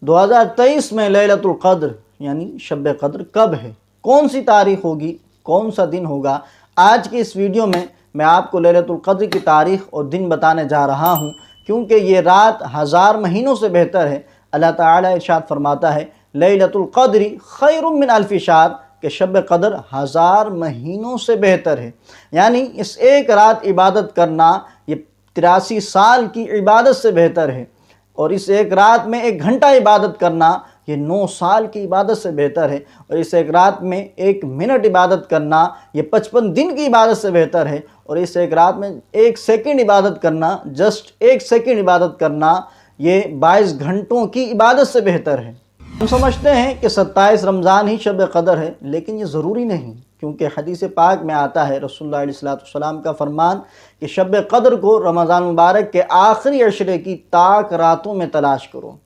2023 में लैलतुल क़द्र यानी शब क़द्र कब है, कौन सी तारीख़ होगी, कौन सा दिन होगा। आज की इस वीडियो में मैं आपको लैलतुल क़द्र की तारीख़ और दिन बताने जा रहा हूँ, क्योंकि ये रात हज़ार महीनों से बेहतर है। अल्लाह ताला इरशाद फरमाता है लैलतुल क़द्रि खैरुम मिन अल्फ़ि शहर, कि शब क़द्र हज़ार महीनों से बेहतर है। यानी इस एक रात इबादत करना ये 83 साल की इबादत से बेहतर है, और इस एक रात में 1 घंटा इबादत करना ये 9 साल की इबादत से बेहतर है, और इस एक रात में 1 मिनट इबादत करना ये 55 दिन की इबादत से बेहतर है, और इस एक रात में 1 सेकंड इबादत करना, जस्ट 1 सेकंड इबादत करना ये 22 घंटों की इबादत से बेहतर है। हम समझते हैं कि 27 रमज़ान ही शब क़द्र है, लेकिन ये ज़रूरी नहीं, क्योंकि हदीस पाक में आता है रसूलुल्लाह अलैहिस्सलाम का फरमान कि शब क़द्र को रमज़ान मुबारक के आखिरी अशरे की ताक रातों में तलाश करो।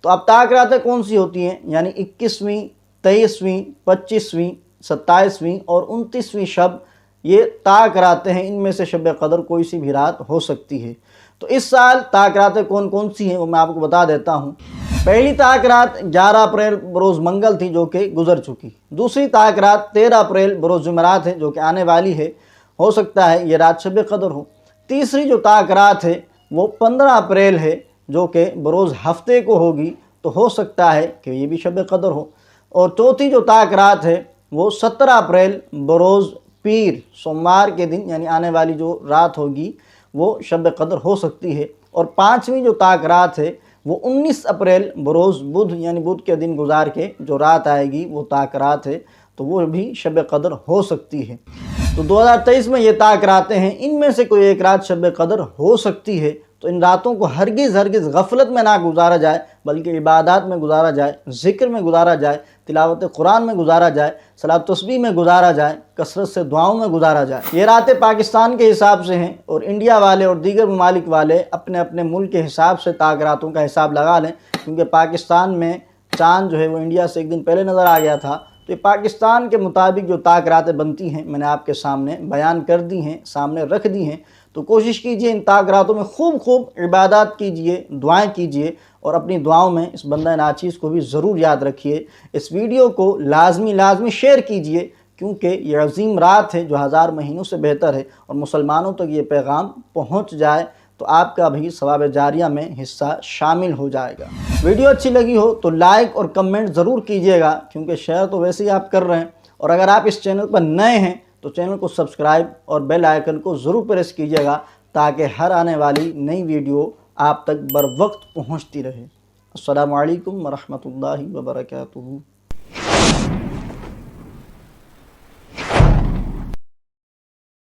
तो अब ताक रातें कौन सी होती हैं, यानी 21वीं, 23वीं, 25वीं, 27वीं और 29वीं शब, ये ताक रातें हैं। इनमें से शब क़द्र कोई सी भी रात हो सकती है। तो इस साल ताक रातें कौन कौन सी हैं वो मैं आपको बता देता हूँ। पहली ताक रात 11 अप्रैल बरोज़ मंगल थी, जो कि गुजर चुकी। दूसरी ताक रात 13 अप्रैल बरोज़ जुमेरात है, जो कि आने वाली है, हो सकता है ये रात शब क़द्र हो। तीसरी जो ताक रात है वो 15 अप्रैल है, जो कि बरोज़ हफ्ते को होगी, तो हो सकता है कि ये भी शब क़द्र हो। और चौथी जो ताक रात है वो 17 अप्रैल बरोज़ पीर सोमवार के दिन, यानी आने वाली जो रात होगी वो शब क़द्र हो सकती है। और पाँचवीं जो ताक रात है वो 19 अप्रैल बरोज़ बुध, यानी बुध के दिन गुजार के जो रात आएगी वो ताक रात है, तो वो भी शब क़द्र हो सकती है। तो 2023 में ये ताक रातें हैं, इनमें से कोई एक रात शब क़द्र हो सकती है। तो इन रातों को हरगिज़ गफलत में ना गुजारा जाए, बल्कि इबादत में गुजारा जाए, ज़िक्र में गुजारा जाए, तिलावत कुरान में गुजारा जाए, सलात तस्बीह में गुजारा जाए, कसरत से दुआओं में गुजारा जाए। ये रातें पाकिस्तान के हिसाब से हैं, और इंडिया वाले और दीगर ममालिक वाले अपने अपने मुल्क के हिसाब से ताक रातों का हिसाब लगा लें, क्योंकि पाकिस्तान में चाँद जो है वो इंडिया से 1 दिन पहले नज़र आ गया था। तो ये पाकिस्तान के मुताबिक जो ताक रातें बनती हैं मैंने आपके सामने बयान कर दी हैं, सामने रख दी हैं। तो कोशिश कीजिए इन ताक रातों में खूब इबादत कीजिए, दुआएं कीजिए, और अपनी दुआओं में इस बंदा नाचीज़ को भी ज़रूर याद रखिए। इस वीडियो को लाजमी शेयर कीजिए, क्योंकि ये अज़ीम रात है जो हज़ार महीनों से बेहतर है, और मुसलमानों तक ये पैगाम पहुँच जाए तो आपका भी सवाब जारिया में हिस्सा शामिल हो जाएगा। वीडियो अच्छी लगी हो तो लाइक और कमेंट ज़रूर कीजिएगा, क्योंकि शेयर तो वैसे ही आप कर रहे हैं। और अगर आप इस चैनल पर नए हैं तो चैनल को सब्सक्राइब और बेल आइकन को ज़रूर प्रेस कीजिएगा, ताकि हर आने वाली नई वीडियो आप तक बर वक्त पहुँचती रहे। अस्सलामु अलैकुम व रहमतुल्लाहि व बरकातुहू।